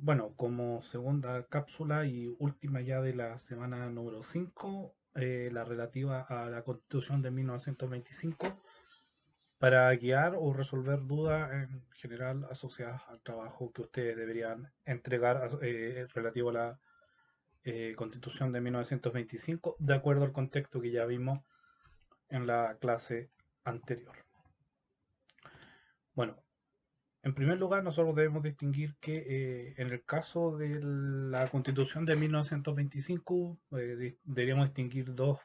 Bueno, como segunda cápsula y última ya de la semana número 5, la relativa a la Constitución de 1925, para guiar o resolver dudas en general asociadas al trabajo que ustedes deberían entregar relativo a la Constitución de 1925, de acuerdo al contexto que ya vimos en la clase anterior. Bueno, en primer lugar, nosotros debemos distinguir que en el caso de la Constitución de 1925 deberíamos distinguir dos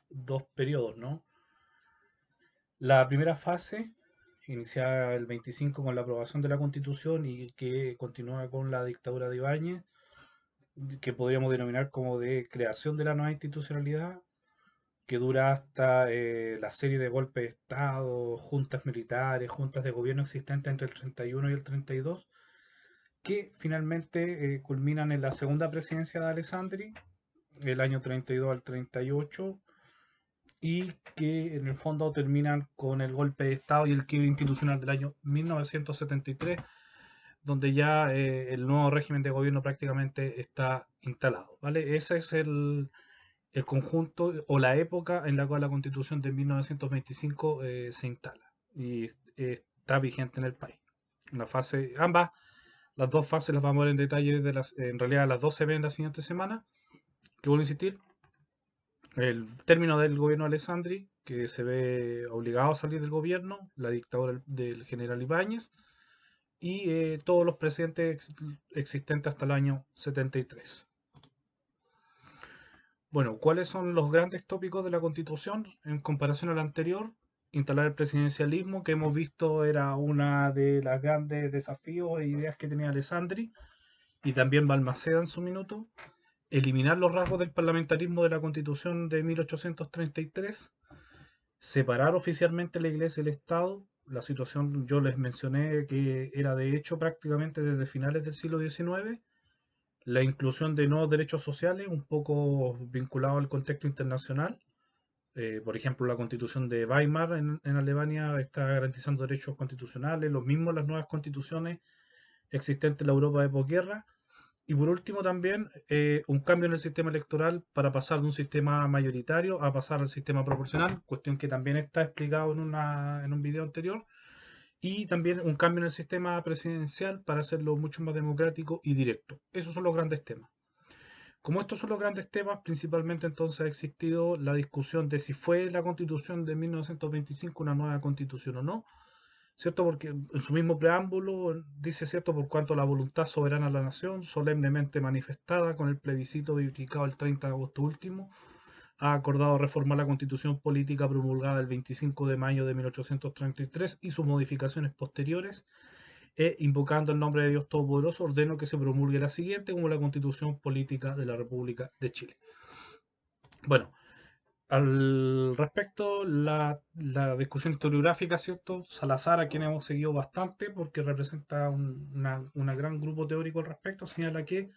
periodos, ¿no? La primera fase, iniciada el 25 con la aprobación de la Constitución y que continúa con la dictadura de Ibáñez, que podríamos denominar como de creación de la nueva institucionalidad, que dura hasta la serie de golpes de Estado, juntas militares, juntas de gobierno existentes entre el 31 y el 32, que finalmente culminan en la segunda presidencia de Alessandri, el año 32 al 38, y que en el fondo terminan con el golpe de Estado y el quiebre institucional del año 1973, donde ya el nuevo régimen de gobierno prácticamente está instalado. ¿Vale? Ese es el conjunto o la época en la cual la constitución de 1925 se instala y está vigente en el país. Una fase, ambas las dos fases las vamos a ver en detalle, en realidad las dos se ven la siguiente semana, que vuelvo a insistir, el término del gobierno de Alessandri, que se ve obligado a salir del gobierno, la dictadura del general Ibáñez, y todos los presidentes existentes hasta el año 73. Bueno, ¿cuáles son los grandes tópicos de la Constitución en comparación al anterior? Instalar el presidencialismo, que hemos visto era una de las grandes desafíos e ideas que tenía Alessandri, y también Balmaceda en su minuto. Eliminar los rasgos del parlamentarismo de la Constitución de 1833, separar oficialmente la Iglesia y el Estado. La situación, yo les mencioné que era de hecho prácticamente desde finales del siglo XIX. La inclusión de nuevos derechos sociales, un poco vinculado al contexto internacional. Por ejemplo, la Constitución de Weimar en Alemania está garantizando derechos constitucionales, los mismos las nuevas constituciones existentes en la Europa de posguerra. Y por último también un cambio en el sistema electoral para pasar de un sistema mayoritario a pasar al sistema proporcional, cuestión que también está explicado en un video anterior, y también un cambio en el sistema presidencial para hacerlo mucho más democrático y directo. Esos son los grandes temas. Como estos son los grandes temas, principalmente entonces ha existido la discusión de si fue la constitución de 1925 una nueva constitución o no, ¿cierto? Porque en su mismo preámbulo dice, ¿cierto?, por cuanto la voluntad soberana de la nación, solemnemente manifestada con el plebiscito verificado el 30 de agosto último, ha acordado reformar la constitución política promulgada el 25 de mayo de 1833 y sus modificaciones posteriores, e invocando el nombre de Dios Todopoderoso, ordeno que se promulgue la siguiente como la constitución política de la República de Chile. Bueno, al respecto, la discusión historiográfica, ¿cierto? Salazar, a quien hemos seguido bastante, porque representa una gran grupo teórico al respecto, señala que,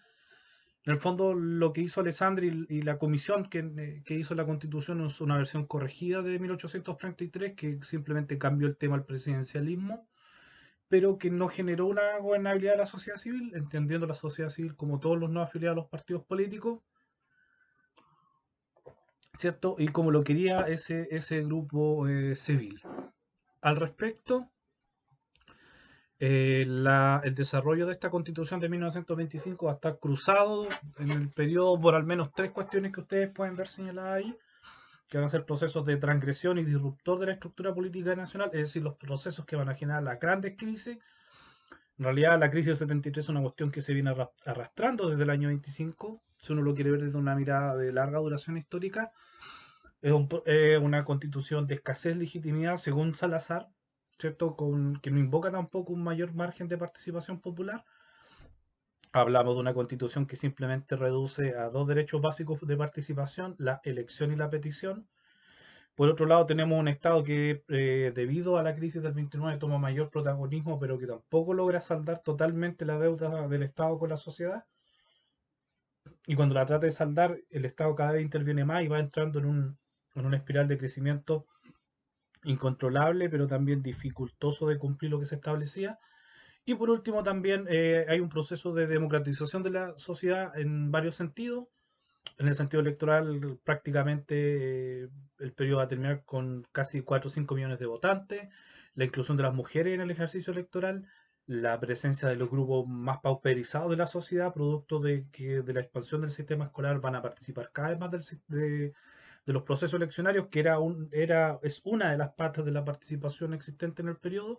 en el fondo, lo que hizo Alessandri y la comisión que hizo la Constitución es una versión corregida de 1833, que simplemente cambió el tema al presidencialismo, pero que no generó una gobernabilidad de la sociedad civil, entendiendo la sociedad civil como todos los no afiliados a los partidos políticos, ¿cierto? Y como lo quería ese grupo civil. Al respecto, el desarrollo de esta constitución de 1925 va a estar cruzado en el periodo por al menos tres cuestiones que ustedes pueden ver señaladas ahí, que van a ser procesos de transgresión y disruptor de la estructura política nacional, es decir, los procesos que van a generar las grandes crisis. En realidad, la crisis del 73 es una cuestión que se viene arrastrando desde el año 25, si uno lo quiere ver desde una mirada de larga duración histórica. Es una constitución de escasez de legitimidad, según Salazar, ¿cierto? Que no invoca tampoco un mayor margen de participación popular. Hablamos de una constitución que simplemente reduce a dos derechos básicos de participación, la elección y la petición. Por otro lado, tenemos un Estado que, debido a la crisis del 29, toma mayor protagonismo, pero que tampoco logra saldar totalmente la deuda del Estado con la sociedad. Y cuando la trata de saldar, el Estado cada vez interviene más y va entrando en una espiral de crecimiento incontrolable, pero también dificultoso de cumplir lo que se establecía. Y por último también hay un proceso de democratización de la sociedad en varios sentidos. En el sentido electoral, prácticamente el periodo va a terminar con casi 4 o 5 millones de votantes, la inclusión de las mujeres en el ejercicio electoral, la presencia de los grupos más pauperizados de la sociedad, producto de que de la expansión del sistema escolar van a participar cada vez más de los procesos eleccionarios, que es una de las patas de la participación existente en el periodo,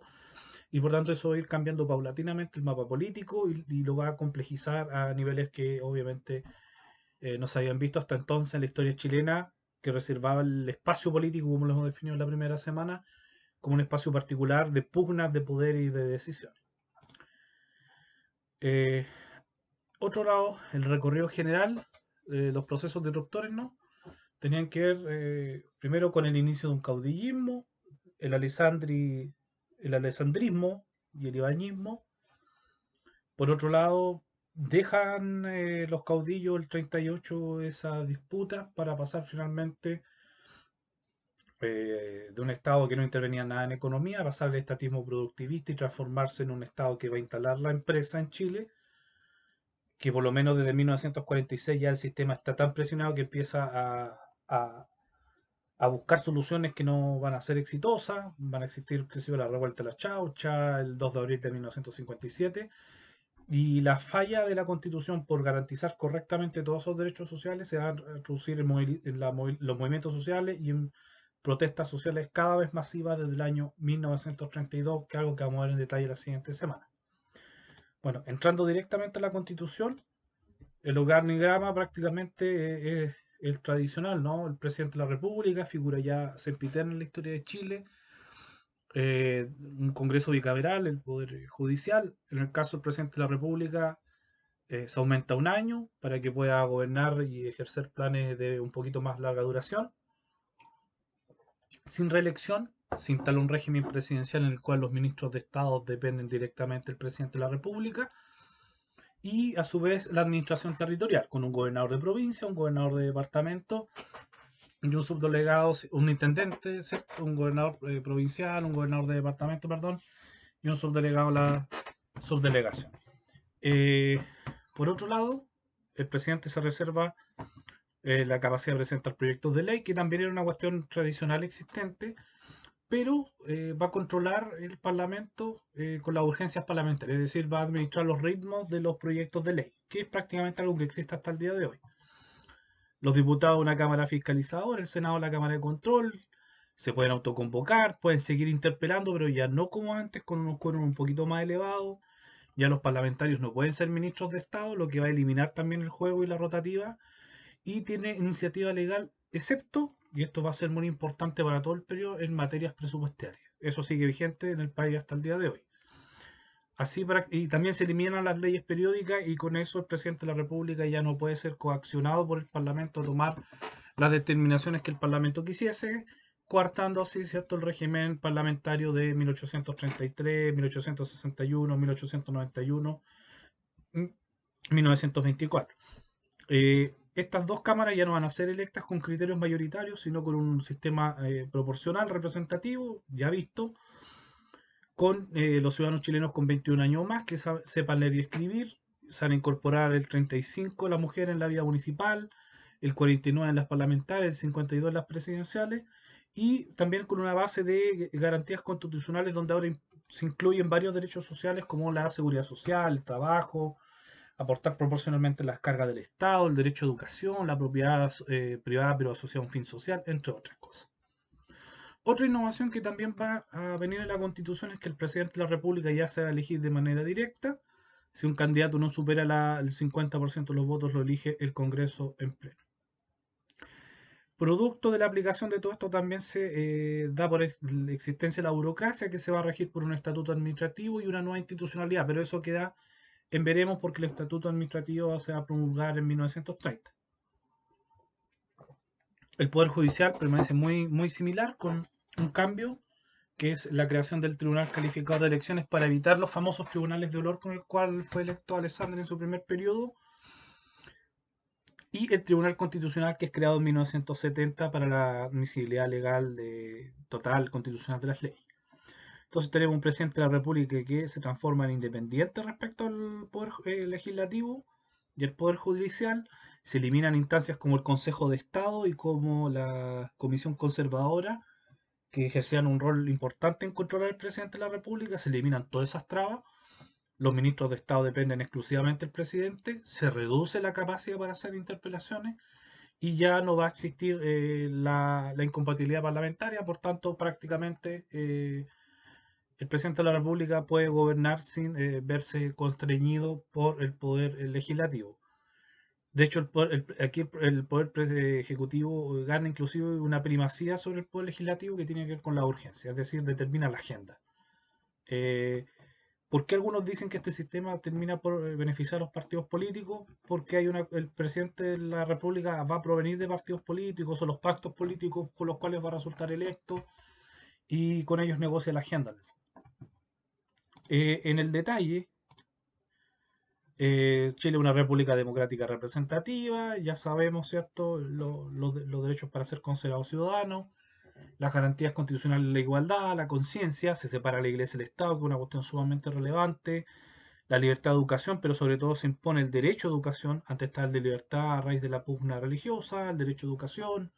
y por tanto eso va a ir cambiando paulatinamente el mapa político y lo va a complejizar a niveles que obviamente no se habían visto hasta entonces en la historia chilena, que reservaba el espacio político, como lo hemos definido en la primera semana, como un espacio particular de pugnas de poder y de decisión. Eh, Otro lado, el recorrido general, los procesos disruptores, ¿no? Tenían que ver primero con el inicio de un caudillismo, el, el alessandrismo y el ibañismo. Por otro lado, dejan los caudillos el 38 esa disputa para pasar finalmente de un Estado que no intervenía nada en economía, a pasar al estatismo productivista y transformarse en un Estado que va a instalar la empresa en Chile, que por lo menos desde 1946 ya el sistema está tan presionado que empieza a, a buscar soluciones que no van a ser exitosas, van a existir, qué sé yo, la revuelta de la Chaucha, el 2 de abril de 1957, y la falla de la Constitución por garantizar correctamente todos esos derechos sociales se va a reducir los movimientos sociales y en protestas sociales cada vez masivas desde el año 1932, que es algo que vamos a ver en detalle la siguiente semana. Bueno, entrando directamente a la Constitución, el organigrama prácticamente es el tradicional, ¿no? El presidente de la República, figura ya sempiterna en la historia de Chile, un Congreso bicameral, el Poder Judicial. En el caso del presidente de la República, se aumenta un año para que pueda gobernar y ejercer planes de un poquito más larga duración. Sin reelección, se instala un régimen presidencial en el cual los ministros de Estado dependen directamente del presidente de la República y a su vez la administración territorial, con un gobernador de provincia, un gobernador de departamento y un subdelegado, un intendente, ¿cierto? Un gobernador provincial, un gobernador de departamento, perdón, y un subdelegado a la subdelegación. Eh, por otro lado, el presidente se reserva la capacidad de presentar proyectos de ley, que también era una cuestión tradicional existente, pero va a controlar el Parlamento con las urgencias parlamentarias, es decir, va a administrar los ritmos de los proyectos de ley, que es prácticamente algo que existe hasta el día de hoy. Los diputados de una Cámara Fiscalizadora, el Senado de la Cámara de Control, se pueden autoconvocar, pueden seguir interpelando, pero ya no como antes, con unos quórum un poquito más elevados. Ya los parlamentarios no pueden ser ministros de Estado, lo que va a eliminar también el juego y la rotativa, y tiene iniciativa legal, excepto, y esto va a ser muy importante para todo el periodo, en materias presupuestarias. Eso sigue vigente en el país hasta el día de hoy. Así, y también se eliminan las leyes periódicas y con eso el presidente de la República ya no puede ser coaccionado por el Parlamento a tomar las determinaciones que el Parlamento quisiese, coartando así, ¿cierto?, el régimen parlamentario de 1833, 1861, 1891, 1924. Estas dos cámaras ya no van a ser electas con criterios mayoritarios, sino con un sistema proporcional representativo, ya visto, con los ciudadanos chilenos con 21 años o más que sepan leer y escribir. Se van a incorporar el 35 la mujer en la vida municipal, el 49 en las parlamentarias, el 52 en las presidenciales, y también con una base de garantías constitucionales donde ahora se incluyen varios derechos sociales como la seguridad social, el trabajo, aportar proporcionalmente las cargas del Estado, el derecho a educación, la propiedad privada pero asociada a un fin social, entre otras cosas. Otra innovación que también va a venir en la Constitución es que el presidente de la República ya se va a elegir de manera directa. Si un candidato no supera el 50% de los votos, lo elige el Congreso en pleno. Producto de la aplicación de todo esto también se da por la existencia de la burocracia, que se va a regir por un estatuto administrativo y una nueva institucionalidad, pero eso queda en veremos porque el estatuto administrativo se va a promulgar en 1930. El Poder Judicial permanece muy similar, con un cambio que es la creación del Tribunal Calificador de Elecciones para evitar los famosos tribunales de olor con el cual fue electo Alessandri en su primer periodo, y el Tribunal Constitucional, que es creado en 1970 para la admisibilidad legal total constitucional de las leyes. Entonces tenemos un presidente de la República que se transforma en independiente respecto al poder legislativo y el poder judicial. Se eliminan instancias como el Consejo de Estado y como la Comisión Conservadora, que ejercían un rol importante en controlar al presidente de la República. Se eliminan todas esas trabas. Los ministros de Estado dependen exclusivamente del presidente. Se reduce la capacidad para hacer interpelaciones y ya no va a existir la incompatibilidad parlamentaria. Por tanto, prácticamente el presidente de la República puede gobernar sin verse constreñido por el poder legislativo. De hecho, aquí el poder ejecutivo gana inclusive una primacía sobre el poder legislativo que tiene que ver con la urgencia, es decir, determina la agenda. Eh, ¿Por qué algunos dicen que este sistema termina por beneficiar a los partidos políticos? Porque el presidente de la República va a provenir de partidos políticos o los pactos políticos con los cuales va a resultar electo y con ellos negocia la agenda. En el detalle, Chile es una república democrática representativa, ya sabemos, ¿cierto?, los derechos para ser considerados ciudadanos, las garantías constitucionales de la igualdad, la conciencia, se separa la iglesia del Estado, que es una cuestión sumamente relevante, la libertad de educación, pero sobre todo se impone el derecho a educación, antes está el de libertad a raíz de la pugna religiosa, el derecho a educación,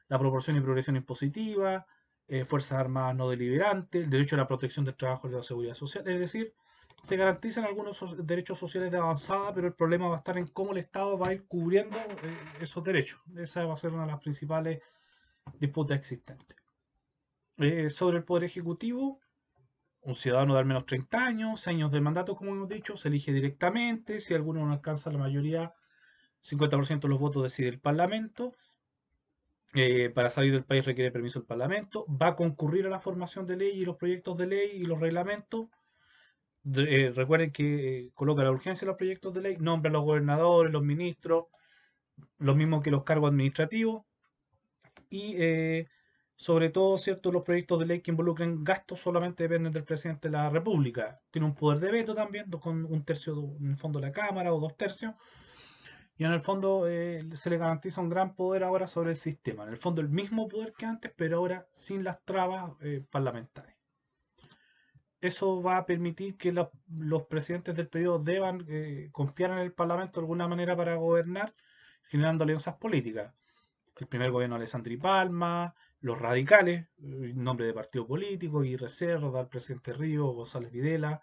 la proporción y progresión impositiva, Fuerzas Armadas no deliberantes, el derecho a la protección del trabajo y de la seguridad social, es decir, se garantizan algunos derechos sociales de avanzada, pero el problema va a estar en cómo el Estado va a ir cubriendo esos derechos. Esa va a ser una de las principales disputas existentes. Sobre el Poder Ejecutivo, un ciudadano de al menos 30 años, 6 años de mandato, como hemos dicho, se elige directamente. Si alguno no alcanza la mayoría, 50% de los votos decide el Parlamento. Para salir del país requiere permiso del Parlamento. Va a concurrir a la formación de ley y los proyectos de ley y los reglamentos. Recuerden que coloca la urgencia en los proyectos de ley, nombra a los gobernadores, los ministros, lo mismo que los cargos administrativos y sobre todo, ¿cierto?, los proyectos de ley que involucren gastos solamente dependen del presidente de la República. Tiene un poder de veto también, con un tercio en el fondo de la Cámara o 2 tercios. Y en el fondo se le garantiza un gran poder ahora sobre el sistema. En el fondo el mismo poder que antes, pero ahora sin las trabas parlamentarias. Eso va a permitir que los presidentes del periodo deban confiar en el Parlamento de alguna manera para gobernar, generando alianzas políticas. El primer gobierno de Alessandri Palma, los radicales, nombre de partido político, y Cerda, el presidente Río, González Videla,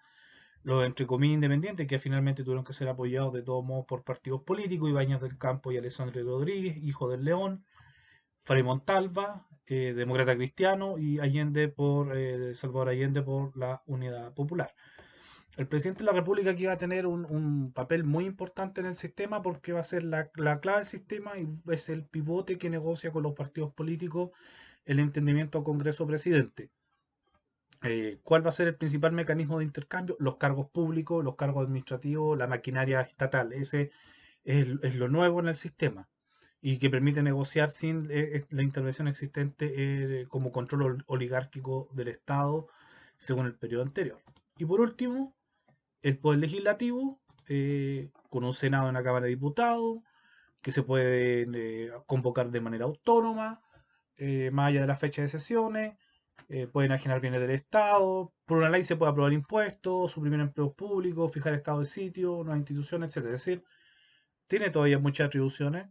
los entre comillas independientes, que finalmente tuvieron que ser apoyados de todos modos por partidos políticos, Ibáñez del Campo y Alessandro Rodríguez, hijo del León, Fray Montalva, demócrata cristiano, y Allende Salvador Allende por la Unidad Popular. El presidente de la República aquí va a tener un papel muy importante en el sistema porque va a ser la clave del sistema y es el pivote que negocia con los partidos políticos el entendimiento Congreso-Presidente. ¿Cuál va a ser el principal mecanismo de intercambio? Los cargos públicos, los cargos administrativos, la maquinaria estatal. Ese es lo nuevo en el sistema y que permite negociar sin la intervención existente como control oligárquico del Estado según el periodo anterior. Y por último, el Poder Legislativo, con un Senado y una Cámara de Diputados, que se puede convocar de manera autónoma, más allá de la fecha de sesiones, pueden enajenar bienes del Estado, por una ley se puede aprobar impuestos, suprimir empleos públicos, fijar estado de sitio, nuevas instituciones, etc. Es decir, tiene todavía muchas atribuciones.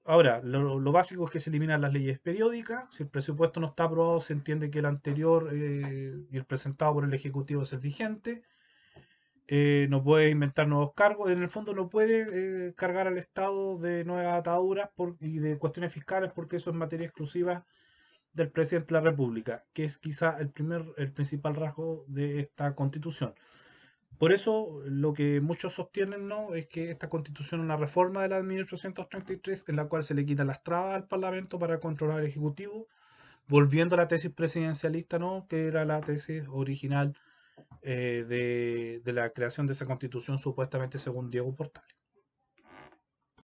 Ahora, lo básico es que se eliminan las leyes periódicas. Si el presupuesto no está aprobado, se entiende que el anterior y el presentado por el Ejecutivo es el vigente. No puede inventar nuevos cargos. En el fondo no puede cargar al Estado de nuevas ataduras y de cuestiones fiscales porque eso es materia exclusiva del presidente de la República, que es quizá el principal rasgo de esta constitución. Por eso, lo que muchos sostienen, ¿no?, es que esta constitución es una reforma de la de 1833, en la cual se le quitan las trabas al Parlamento para controlar el Ejecutivo, volviendo a la tesis presidencialista, ¿no?, que era la tesis original de la creación de esa constitución, supuestamente según Diego Portales.